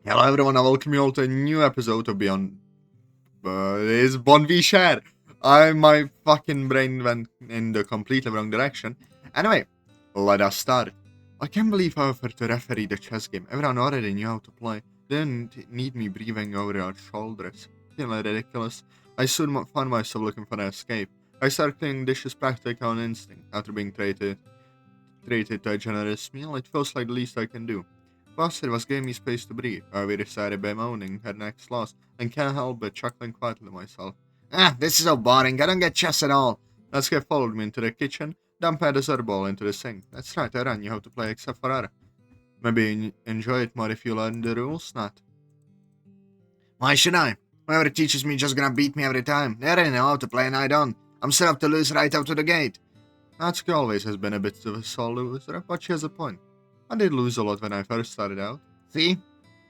Hello everyone, I welcome you all to a new episode of Beyond... it's Bon V Share. My fucking brain went in the completely wrong direction. Anyway, let us start. I can't believe I offered to referee the chess game. Everyone already knew how to play. They didn't need me breathing over our shoulders. Feeling ridiculous. I soon found myself looking for an escape. I started cleaning dishes practically on instinct. After being treated to a generous meal, it feels like the least I can do. Plus, it was giving me space to breathe. We decided by moaning her next loss, and can't help but chuckling quietly to myself. This is so boring. I don't get chess at all. Natsuki followed me into the kitchen, dumped a dessert ball into the sink. That's right, I knew how to play except for her. Maybe enjoy it more if you learn the rules, Nat. Why should I? Whoever teaches me just gonna beat me every time. They already know how to play and I don't. I'm set up to lose right out of the gate. Natsuki always has been a bit of a sore loser, but she has a point. I did lose a lot when I first started out. See?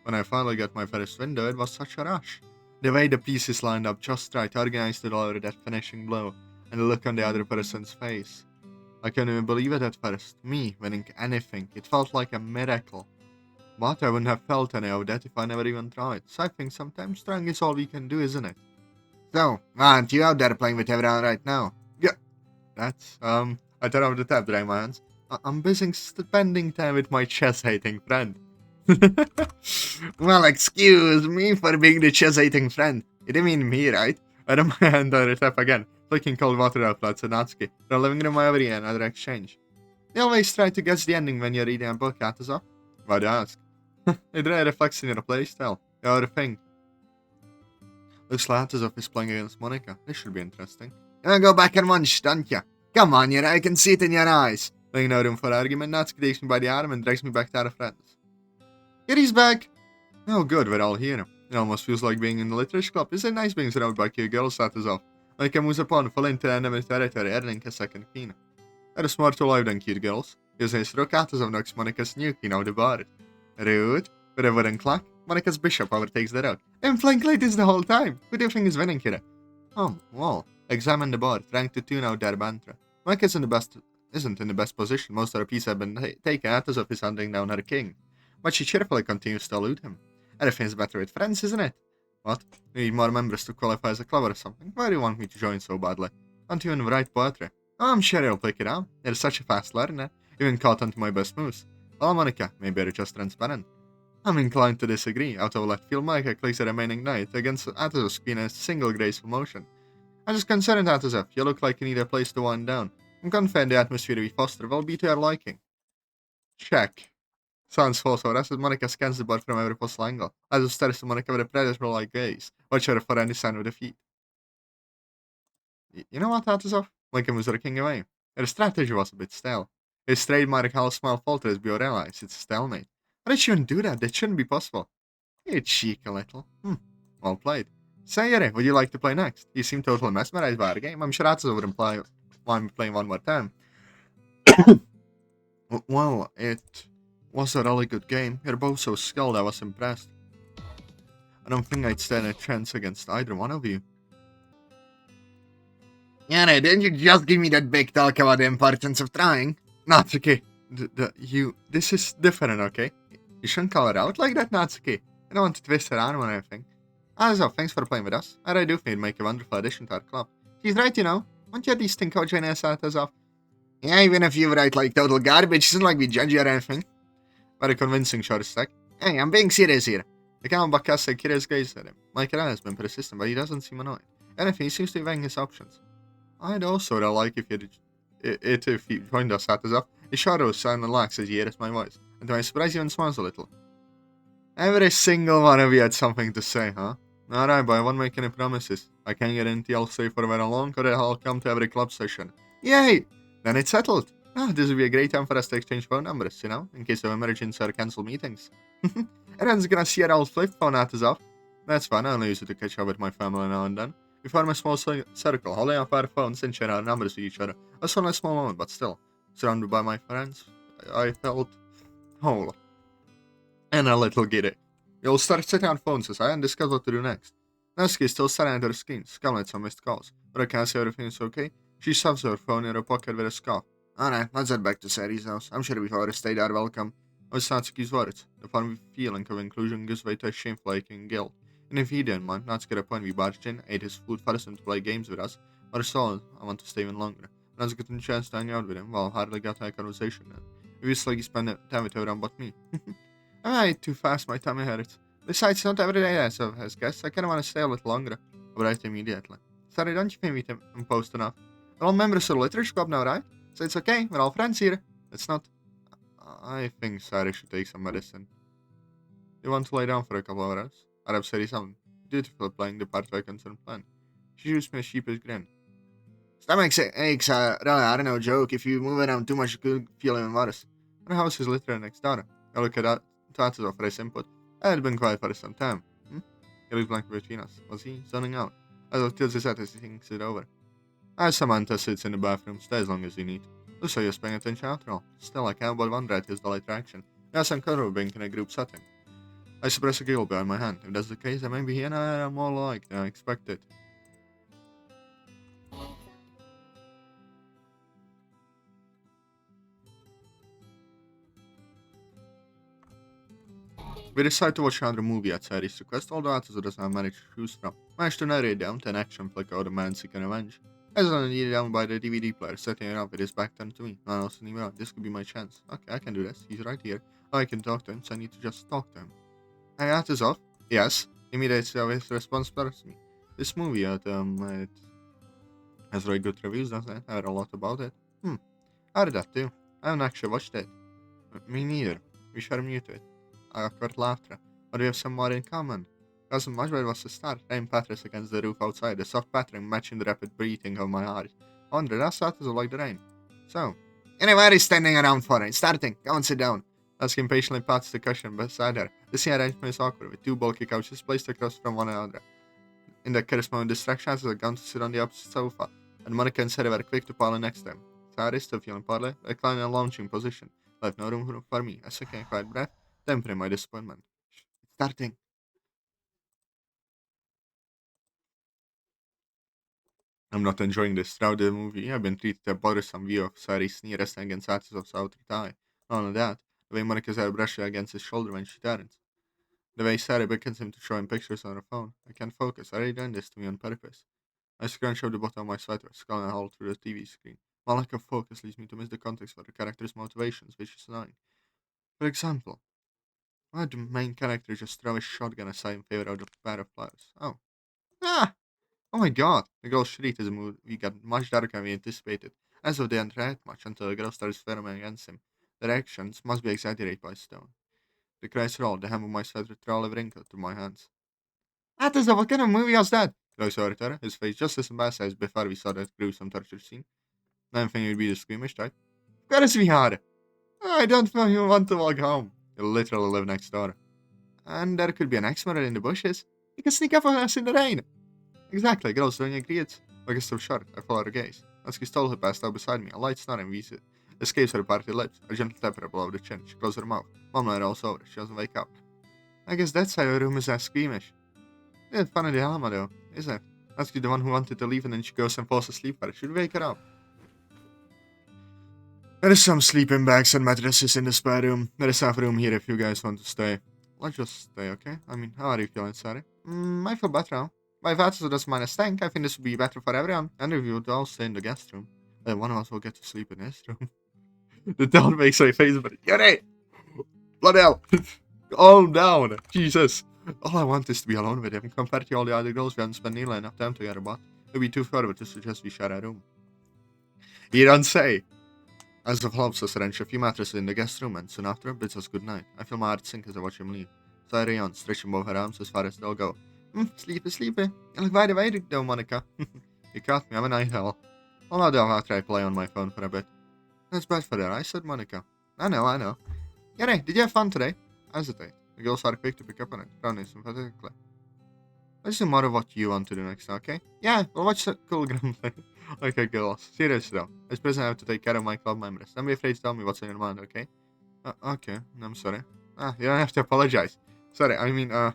When I finally got my first win though, it was such a rush. The way the pieces lined up just right, organized to deliver that finishing blow, and the look on the other person's face. I couldn't even believe it at first. Me winning anything. It felt like a miracle. But I wouldn't have felt any of that if I never even tried. So I think sometimes trying is all we can do, isn't it? So, aren't you out there playing with everyone right now? Yeah. That's, I turn off the tab, dry my hands. I'm busy spending time with my chess-hating friend. Well, excuse me for being the chess-hating friend. You didn't mean me, right? I don't my hand on the tap again, flicking cold water out at Natsuki. They're living room over here, another exchange. You always try to guess the ending when you're reading a book, Atazoth. Why'd you ask? Yedrah reflects in your playstyle. You're the thing. Looks like Atazoth is playing against Monica. This should be interesting. You wanna go back and munch, don't ya? Come on, Yedrah, I can see it in your eyes. Leaving no room for argument, Natsuki takes me by the arm and drags me back to our friends. Yuri's back! Oh good, we're all here. It almost feels like being in the literature club. Isn't it nice being surrounded by cute girls, Atazoth? Like a moose upon, full into enemy territory, earning a second keen. They're smarter alive than cute girls. Using his rook, Atazoth knocks Monica's new king out the bar. Rude. With a wooden clock, Monica's bishop overtakes the rook. And flank like this the whole time. Who do you think is winning here? Oh, well. Examine the board, trying to tune out their banter. Monica's isn't in the best position. Most of her pieces have been taken. Atazoth is hunting down her king. But she cheerfully continues to elude him. Everything's better with friends, isn't it? What? You need more members to qualify as a club or something? Why do you want me to join so badly? Don't you even write poetry? Oh, I'm sure you'll pick it up. You're such a fast learner. Even caught onto my best moves. Well, Monica, maybe you're just transparent. I'm inclined to disagree. Out of left field, Monica clicks the remaining knight against Atazoth's queen in a single graceful motion. I'm just concerned, Atazoth. You look like you need a place to wind down. I'm confident the atmosphere we foster will be to your liking. Check. Sounds false, or as Monica scans the board from every possible angle. Atazoth stares at Monica with a predator-like gaze, watch her for any sign of defeat. You know what, Atazoth? Monica moves her king away. Her strategy was a bit stale. His trademark half smile falters as Bio realized it's a stalemate. Why did she even do that? That shouldn't be possible. You cheek a little. Well played. Say, Yuri, would you like to play next? You seem totally mesmerized by the game. I'm sure Atazoth wouldn't want me playing one more time. Well, it was a really good game. You're both so skilled, I was impressed. I don't think I'd stand a chance against either one of you. Yuri, didn't you just give me that big talk about the importance of trying? Natsuki, this is different, okay? You shouldn't call it out like that, Natsuki. I don't want to twist her arm or anything. Also, thanks for playing with us. I really do think you'd make a wonderful addition to our club. She's right, you know. Won't you at least think of joining us at Atazoth? Yeah, even if you write like total garbage, it's not like we judge you or anything. Very convincing, Shortstack. Hey, I'm being serious here. The camelback casts a curious gaze at him. My Kermit has been persistent, but he doesn't seem annoyed. Anything, he seems to be weighing his options. I'd also really like if you joined us at Atazoth. His shadows sound relaxed as he hears my voice, and to my surprise, he even smiles a little. Every single one of you had something to say, huh? Alright, but I won't make any promises. I can't guarantee I'll stay for very long, or I'll come to every club session. Yay! Then it's settled. This would be a great time for us to exchange phone numbers, you know, in case of emergency or cancel meetings. Everyone's gonna see our old flip phone, Atazoth. That's fun, I only use it to catch up with my family now and then. We form a small circle, holding up our phones and share our numbers with each other. That's only a small moment, but still. Surrounded by my friends, I felt whole. And a little giddy. We'll start setting our phones aside and discuss what to do next. Natsuki is still staring at her screen, scowling at some missed calls. But I can't see everything is okay. She shoves her phone in her pocket with a scoff. Alright, let's head back to Sadie's house. I'm sure we've already stayed there welcome. was Natsuki's words. The fun feeling of inclusion gives way to a shameful aching guilt. And if he didn't mind, Natsuki at a point we barged in, ate his food, forced him to play games with us, but so I want to stay even longer. Natsuki took a chance to hang out with him, while hardly got a conversation in. It was like he spent time with everyone but me. I ate too fast, my tummy hurts. Besides, not every day as guests, I kinda want to stay a little longer. I write immediately. Sorry, don't you think we can imposed enough? We're all members of the Literature Club now, right? So it's okay, we're all friends here. It's not. I think Sari should take some medicine. You want to lay down for a couple of hours? Arab said he's dutiful playing the part I concerned plan. She used me a sheepish grin. Stomach aches are really, I don't know, joke. If you move around too much, you could feel even worse. Our house is literally next door. I look at Atazoth for his input. I had been quiet for some time. He looked blank between us. Was he zoning out? Atazoth tilts his head as he thinks it over. Samantha sits in the bathroom. Stay as long as you need. Looks like you're paying attention after all. Still, I can't but wonder at his dull attraction. Yes, I'm comfortable being in a group setting. I suppress a giggle behind my hand. If that's the case, then maybe he and I are more alike than I expected. We decide to watch another movie at Sari's request, although Atazoth does not manage to choose from. Managed to narrate down to an action flick of the man seeking revenge. I was needed down by the DVD player, setting it up with his back turned to me. No, also even out. This could be my chance. Okay, I can do this. He's right here. I can talk to him, so I need to just talk to him. Hey, Atazoth? Yes. Immediately his response blurs me. This movie it has very good reviews, doesn't it? I heard a lot about it. I heard that too. I haven't actually watched it. Me neither. We share muted. Awkward laughter. But we have some more in common. Wasn't much, but it was a start. Rain patters against the roof outside, the soft pattering matching the rapid breathing of my heart. I wonder, that started like the rain. So, anyway, he's standing around for it. Starting. Go and sit down. Natsuki impatiently pats the cushion beside her. The scene arrangement is awkward, with two bulky couches placed across from one another. In the corresponding distraction, has gone to sit on the opposite sofa, and Monica and Sarah were quick to pile in next to him. Sarah, still feeling poorly, reclined in a lounging position. Left no room for me. I took a quiet breath, tempering my disappointment. Starting. I'm not enjoying this. Throughout the movie, I've been treated to a bothersome view of Sari's knee resting against Atazoth's outer thigh. Not only that, the way Monica's hair brushes against his shoulder when she turns. The way Sarah beckons him to show him pictures on her phone. I can't focus. Are you doing this to me on purpose? I scrunch up the bottom of my sweater, scrolling a hole through the TV screen. My lack of focus leads me to miss the context for the character's motivations, which is annoying. For example, why did the main character just throw his shotgun aside in favor of the pair of flowers? Oh. Ah! Oh my god! The girl shrieked as the movie got much darker than we anticipated, as though they hadn't react much until the girl started swarming against him. Their actions must be exaggerated by stone. The cries rolled, the hem of my sweater thoroughly wrinkled through my hands. Atazoth, what kind of movie was that? Lois ordered, his face just as embarrassed as before we saw that gruesome torture scene. Didn't think you'd be the squeamish type. Of course we are! I don't even want to walk home. You literally live next door. And there could be an axe-murderer in the bushes. You can sneak up on us in the rain. Exactly, girls don't agree it. Like a still short, I follow her gaze. Natsuki stole her passed out beside me, a light snoring escapes her parted lips. A gentle tap her below the chin. She closes her mouth. Mom rolls over. She doesn't wake up. I guess that's why her room is as squeamish. It's funny dilemma though, isn't it? Natsuki the one who wanted to leave and then she goes and falls asleep for it. Should wake her up. There is some sleeping bags and mattresses in the spare room. There is half room here if you guys want to stay. Let's just stay, okay? I mean, how are you feeling, Sari? I feel better now. My father doesn't mind a stank. I think this would be better for everyone. And if you would all stay in the guest room, then one of us will get to sleep in this room. The doll makes my face, but Yuri! Bloody hell! Calm down! Jesus! All I want is to be alone with him. Compared to all the other girls, we haven't spent nearly enough time together, but it would be too far to suggest we share a room. You don't say! Atazoth helps us arrange a few mattresses in the guest room and soon after bids us good night. I feel my heart sink as I watch him leave. Sari yawns, stretching both her arms as far as they'll go. Sleepy. You look wide awake though, Monica. You caught me, I'm a night owl. Well, now I'll try play on my phone for a bit. That's bad for her, I said Monica. I know. Yuri, did you have fun today? I hesitate. The girls are quick to pick up on it, frowning sympathetically. Let's do more of what you want to do next, okay? Yeah, we'll watch that cool grumbling. Okay, girls. Seriously though. As president, I have to take care of my club members. Don't be afraid to tell me what's on your mind, okay? Okay, I'm sorry. You don't have to apologize. Sorry, I mean, I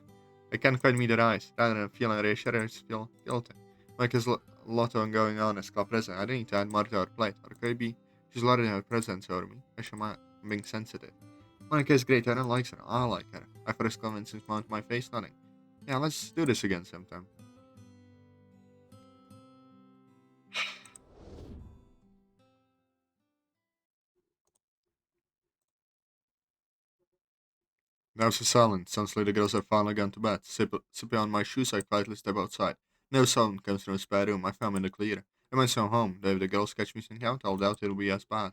can't quite meet their eyes. Rather than feeling reassured, I just feel guilty. Like there's a lot of going on as club president. I don't need to add more to our plate. Or could it be she's loading her presence over me? I should mind. I'm being sensitive. Monica's great, Aaron likes her. I like her. I first convinced him to mount my face, nothing. Yeah, let's do this again sometime. There was a silence. Sounds like the girls have finally gone to bed. Sipping on my shoes, I quietly step outside. No sound comes from the spare room. I found in the clear. I might sound home, though if the girls catch me sneaking out, I'll doubt it'll be as bad.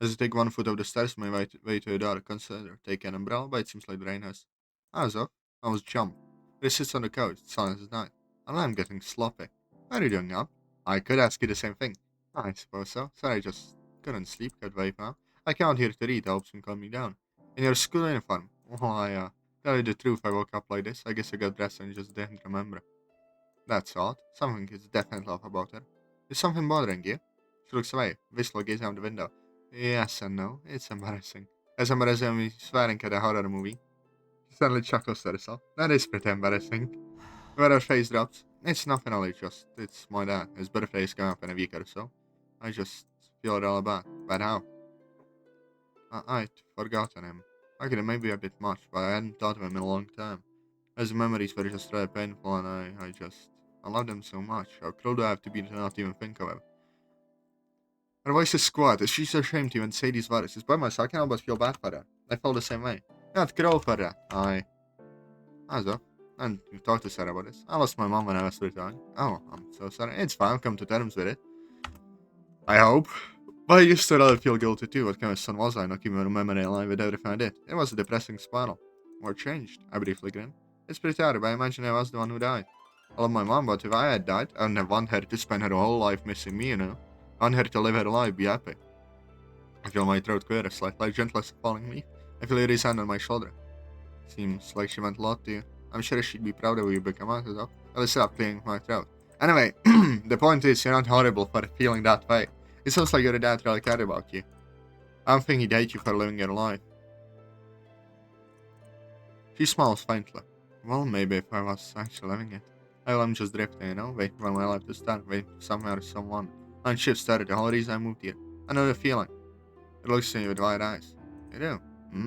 As I take 1 foot of the stairs, my way to the door, consider take an umbrella, but it seems like the rain has. Atazoth, I was jumped. He sits on the couch, silent as night, and I'm getting sloppy. What are you doing up? I could ask you the same thing. I suppose so. Sorry, I just couldn't sleep, got wake now. I can't hear to read, helps him calm me down. In your school uniform? Well, tell you the truth, I woke up like this. I guess I got dressed and just didn't remember. That's odd. Something is definitely off about her. Is something bothering you? She looks away, wistful gazing out the window. Yes and no. It's embarrassing. As embarrassing as me swearing at a horror movie. She suddenly chuckles to herself. That is pretty embarrassing. Where her face drops. It's nothing, only it's my dad. His birthday is coming up in a week or so. I just feel it all bad. But how? I'd forgotten him. I could have maybe a bit much, but I hadn't thought of him in a long time. His memories were just really painful, and I loved him so much. How cruel do I have to be to not even think of him? Her voice is squat. She's ashamed to even say these words. It's by myself. I can't help but feel bad for her. I feel the same way. Not cruel for her. Azov. And you talked to Sarah about this. I lost my mom when I was 3 young. Oh, I'm so sorry. It's fine. I'll come to terms with it. I hope. But I used to really feel guilty too. What kind of son was I, not keeping my memory alive with everything I did? It was a depressing spiral. What changed? I briefly grinned. It's pretty hard, but I imagine I was the one who died. I love my mom, but if I had died, I wouldn't want her to spend her whole life missing me, you know. I want her to live her life, be happy. I feel my throat clear, slightly gentle as a falling leaf. I feel Yuri's hand on my shoulder. Seems like she meant a lot to you. I'm sure she'd be proud of you become Atazoth. I'll stop clearing with my throat. Anyway, the point is, you're not horrible for feeling that way. It sounds like your dad really cared about you. I don't think he'd hate you for living your life. She smiles faintly. Well, maybe if I was actually living it. I'm just drifting, you know, waiting for my life to start, waiting for somewhere or someone. And shift started the whole reason I moved here. I know the feeling. It looks at you with wide eyes. You do?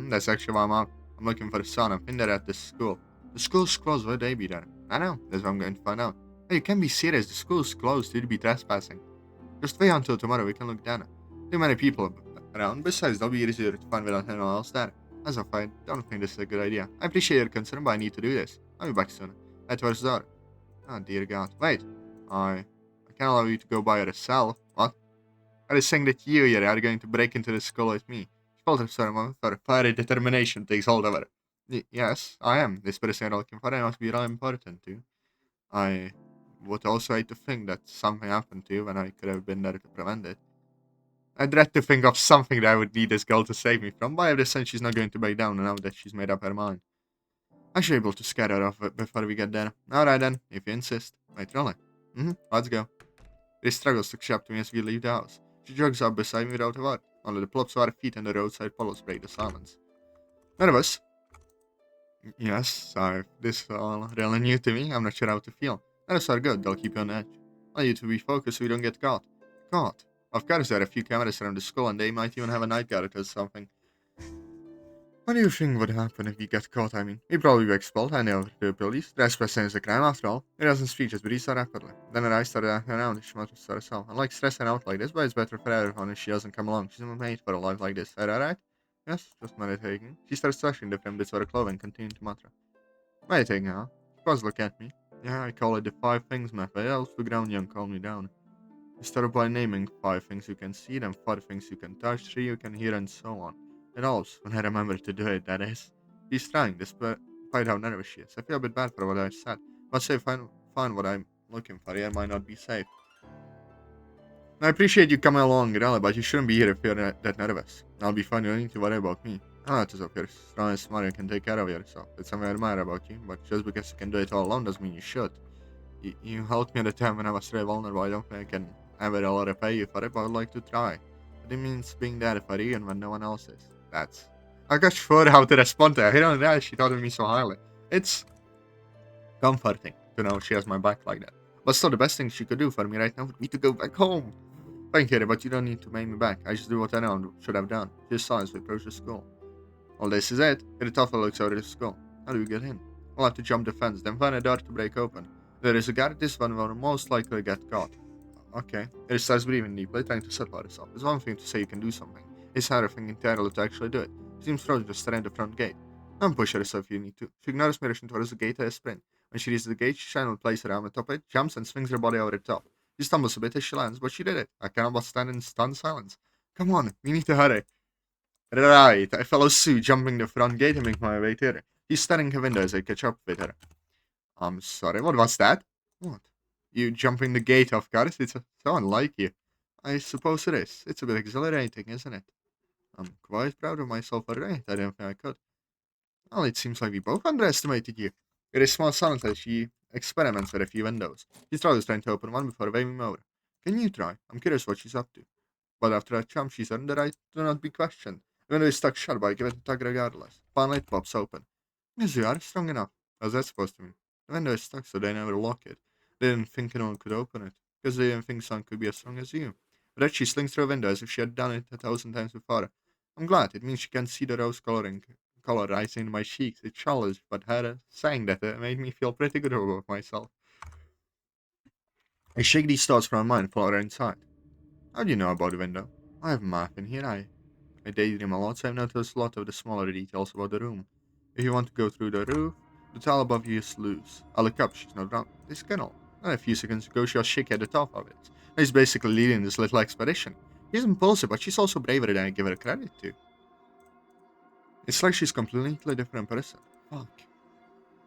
That's actually why I'm out. I'm looking for a son. I'm in there at this school. The school's closed. Would they be there? I know. That's what I'm going to find out. Hey, you can't be serious. The school's closed. You'd be trespassing. Just wait until tomorrow. We can look down. Too many people around. Besides, they'll be easier to find without anyone else there. As of I don't think this is a good idea. I appreciate your concern, but I need to do this. I'll be back soon. Head towards the door. Oh, dear God. Wait. I can't allow you to go by yourself. What? I was saying that you, Yedrah, are going to break into the school with me. She falters for a moment, for fiery determination takes hold of her. Yes, I am. This person you're looking for, I must be really important to. I would also hate to think that something happened to you when I could have been there to prevent it. I dread to think of something that I would need this girl to save me from, but I have the sense she's not going to break down now that she's made up her mind. I should be able to scare her off before we get there. Alright then, if you insist. Wait, really? Let's go. She struggles to catch up to me as we leave the house. She jogs up beside me without a word. Only the plops of our feet and the roadside puddles break the silence. Nervous? Yes, sorry. This is all really new to me. I'm not sure how to feel. Nerves are good, they'll keep you on edge. I need to be focused so we don't get caught. Caught? Of course, there are a few cameras around the school and they might even have a night guard or something. What do you think would happen if we get caught? I mean, we'd probably be expelled, handed over to the police. Trespassing is a crime after all. It doesn't speak, just breathes so rapidly. Then her eyes started acting around and she mutters to herself. I like stressing out like this, but it's better for everyone if she doesn't come along. She's not made for a life like this. Are you alright? Yes, just meditating. She starts touching different bits of her clothing, continuing to mutter. Meditating, huh? She paused to look at me. Yeah, I call it the 5 things method. Else the ground young calm me down. You start by naming 5 things you can see, then 4 things you can touch, 3 you can hear, and so on. It helps when I remember to do it, that is. She's trying, despite how nervous she is. I feel a bit bad for what I said. But say find what I'm looking for, it might not be safe. I appreciate you coming along, really, but you shouldn't be here if you're that nervous. I'll be fine, you don't need to worry about me. I know Atazoth, you're strong and smart, you can take care of yourself. It's something I admire about you, but just because you can do it all alone doesn't mean you should. You helped me at a time when I was really vulnerable. I don't think I can ever really repay you for it, but I'd like to try. But it means being there for you and when no one else is. That's... I got sure how to respond to her. You know that she thought of me so highly. It's comforting to know she has my back like that. But still, the best thing she could do for me right now would be to go back home. Thank you, but you don't need to make me back. I just do what I know and should have done. Just saw as we approach the school. Well, this is it. Yedrah looks over the school. How do we get in? We'll have to jump the fence, then find a door to break open. There is a guard. This one will most likely get caught. Okay. Yedrah starts breathing deeply, trying to settle herself. It's one thing to say you can do something. It's another thing entirely to actually do it. She seems frozen to stare at the front gate. Don't push herself if you need to. She ignores me rushing towards the gate at a sprint. When she reaches the gate, she shyly places her arm atop it, jumps, and swings her body over the top. She stumbles a bit as she lands, but she did it. I cannot but stand in stunned silence. Come on, we need to hurry. Right, I follow Sue, jumping the front gate and make my way to her. She's staring her window as I catch up with her. I'm sorry, what was that? What? You jumping the gate, of course? It's so unlike you. I suppose it is. It's a bit exhilarating, isn't it? I'm quite proud of myself for it. I didn't think I could. Well, it seems like we both underestimated you. It is small silence as she experiments with a few windows. She struggles trying to open one before waving me over. Can you try? I'm curious what she's up to. But after a jump, she's earned the right to not be questioned. The window is stuck shut, but I give it a tug regardless. Finally, it pops open. Yes, you are strong enough. How's that supposed to mean? The window is stuck, so they never lock it. They didn't think anyone could open it, because they didn't think someone could be as strong as you. But as she slings through a window as if she had done it 1,000 times before. I'm glad. It means she can see the rose color rising in my cheeks. It's childish, but her saying that made me feel pretty good about myself. I shake these thoughts from my mind and follow her inside. How do you know about the window? I have a map in here. I daydream a lot, so I've noticed a lot of the smaller details about the room. If you want to go through the roof, the tile above you is loose. I look up, she's not around. This kennel. And a few seconds ago, she was shaky at the top of it. She's basically leading this little expedition. She's impulsive, but she's also braver than I give her credit to. It's like she's completely different person. Fuck.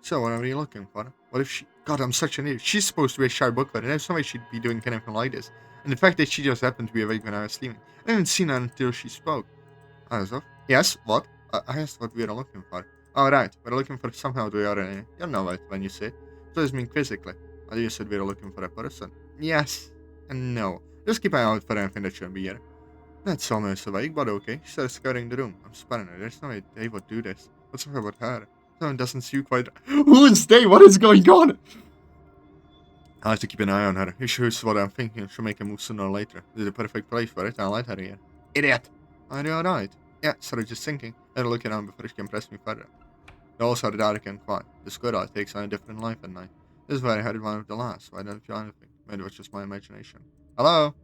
So what are you looking for? What if she... God, I'm such an idiot. She's supposed to be a shy booklet, and there's no way she'd be doing anything like this. And the fact that she just happened to be awake when I was sleeping. I haven't seen her until she spoke. Atazoth? Yes, what? I asked what we were looking for. Oh, right. We're looking for somehow the other. You know it when you say. So does mean quizzically. I you said we were looking for a person. Yes. And no. Just keep an eye out for anything that shouldn't be here. That's almost awake, but okay. She started scouring the room. I'm spotting her. There's no way Dave would do this. What's up about her? Someone doesn't see you quite. Who is Dave? What is going on? I have to keep an eye on her. If she hears what I'm thinking, she'll make a move sooner or later. This is the perfect place for it. I'll let her here. Idiot! Are you alright? Yeah, sorry, just thinking. And looking around before she can press me further. The walls are dark and quiet. The squirrel takes on a different life at night. This is where I heard one of the last. Why don't I feel anything? Maybe it was just my imagination. Hello?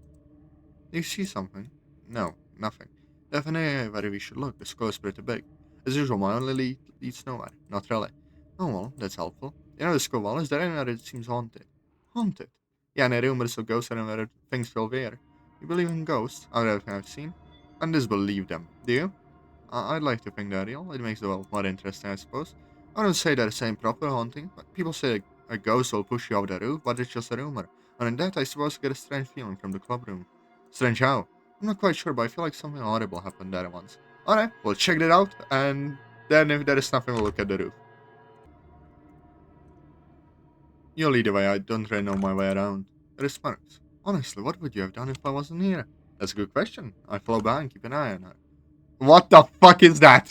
Do you see something? No, nothing. Definitely where we should look. The skull is pretty big. As usual, my only lead leads nowhere. Not really. Oh well, that's helpful. You know the skull wall, is there anywhere that seems haunted? Haunted? Yeah, and the rumors of ghosts and where things feel weird. You believe in ghosts? Out of everything I've seen? I disbelieve them. Do you? I'd like to think they're real. It makes the world more interesting, I suppose. I don't say they're the same proper haunting, but people say a ghost will push you off the roof, but it's just a rumor. And in that, I suppose I get a strange feeling from the club room. Strange how? I'm not quite sure, but I feel like something horrible happened there once. Alright, we'll check it out, and then if there is nothing, we'll look at the roof. You lead the way, I don't really know my way around. It is sparks. Honestly, what would you have done if I wasn't here? That's a good question. I follow behind, keep an eye on her. What the fuck is that?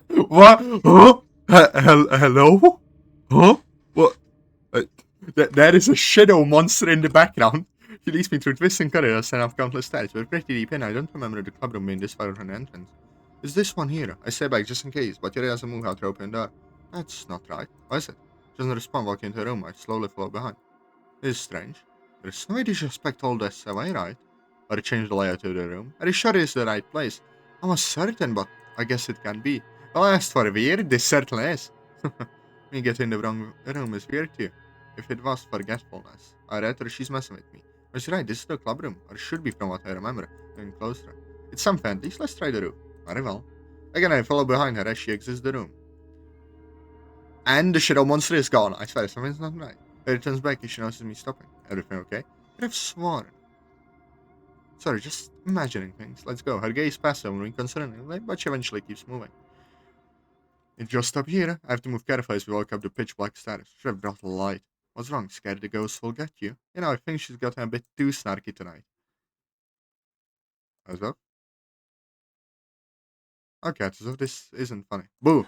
What? Huh? Hello? Huh? What? There is a shadow monster in the background. She leads me through twisting corridors and up countless stairs. We're pretty deep in. I don't remember the club room being this far from the entrance. Is this one here? I stay back just in case, but Yuri doesn't move out to open the door. That's not right. Why is it? She doesn't respond walking into the room. I slowly follow behind. This is strange. There's no way to suspect all this away, right? Or to change the layout of the room. Are you sure it's the right place? I was certain, but I guess it can be. Well, I asked for weird, this certainly is. Me getting in the wrong room is weird too. If it was forgetfulness, I read her she's messing with me. But she's right, this is the club room, or should be from what I remember, getting closer. It's some fancies, let's try the roof. Very well. Again, I follow behind her as she exits the room. And the shadow monster is gone. I swear, something's not right. He returns back and she notices me stopping. Everything okay? I'd have sworn. Sorry, just imagining things. Let's go. Her gaze passes over me concerningly, but she eventually keeps moving. It just up here. I have to move carefully as we walk up the pitch black stairs. Should have brought a light. What's wrong? Scared the ghost will get you? You know, I think she's gotten a bit too snarky tonight. Atazoth? Okay, Atazoth, this isn't funny. Boo!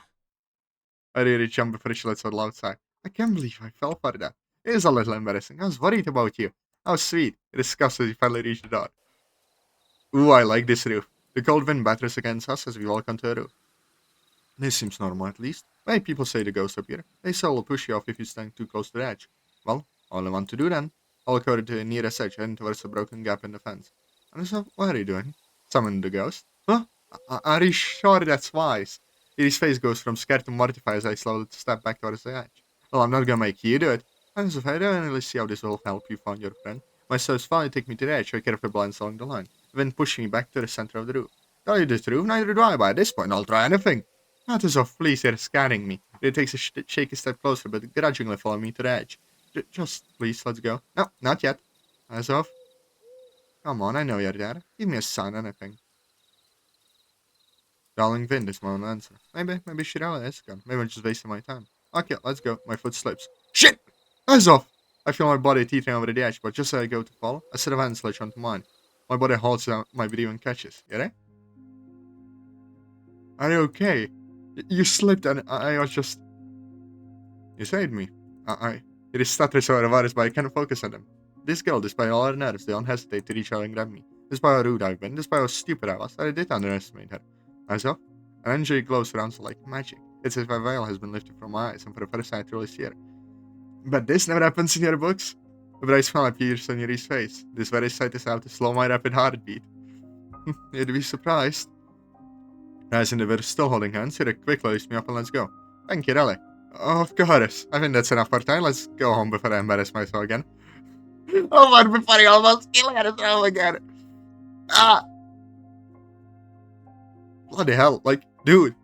I really jumped before she lets out a loud sigh. I can't believe I fell for that. It is a little embarrassing. I was worried about you. How sweet. It discussed as you finally reached the door. Ooh, I like this roof. The cold wind batters against us as we walk onto the roof. This seems normal, at least. Why people say the ghosts appear? They say will push you off if you stand too close to the edge. Well, all I want to do then. I'll go to the nearest edge, heading towards a broken gap in the fence. And so, what are you doing? Summon the ghost? Huh? Are you sure that's wise? His face goes from scared to mortified as I slowly step back towards the edge. Well, I'm not gonna make you do it. And so I don't really see how this will help you find your friend. My steps finally take me to the edge, I carefully glance along the line, then pushing me back to the center of the roof. Tell you the truth, neither do I, but at this point I'll try anything. Atazoth, please, you're scanning me. It takes a shaky step closer, but grudgingly follow me to the edge. Just, please, let's go. No, not yet. Atazoth? Come on, I know you're there. Give me a sign, anything. Darling Vin, this won't answer. Maybe she really is gone. Maybe I'm just wasting my time. Okay, let's go. My foot slips. Shit! Atazoth! I feel my body teetering over the edge, but just as I go to fall, a set of hands latch onto mine. My body halts and my breathing catches. Yedrah? Are you okay? You slipped and I was just... You saved me. It is stutters so embarrassed, but I can't focus on them. This girl, despite all her nerves, they don't hesitate to reach out and grab me. Despite how rude I've been, despite how stupid I was, I did underestimate her. Myself? An energy glows around her like magic. It's as if a veil has been lifted from my eyes, and for the first time I truly see her. But this never happens in your books. A bright smile appears on Yuri's face. This very sight is out to slow my rapid heartbeat. You'd be surprised. As in the we're still holding hands, Yuri quickly lifts me up and let's go. Thank you, really. Of course. I think that's enough for time. Let's go home before I embarrass myself again. Oh man, before I almost kill myself again. Ah! Bloody hell, like, dude,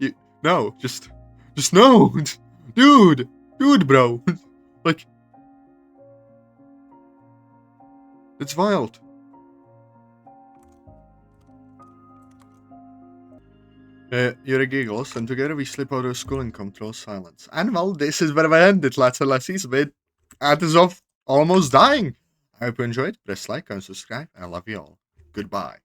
no, just no. Dude, bro. Like, it's wild. Yuri giggles, and together we slip out of school in control silence. And well, this is where I ended, lads and lassies, with Atazoth almost dying. I hope you enjoyed. Press like and subscribe, and I love you all. Goodbye.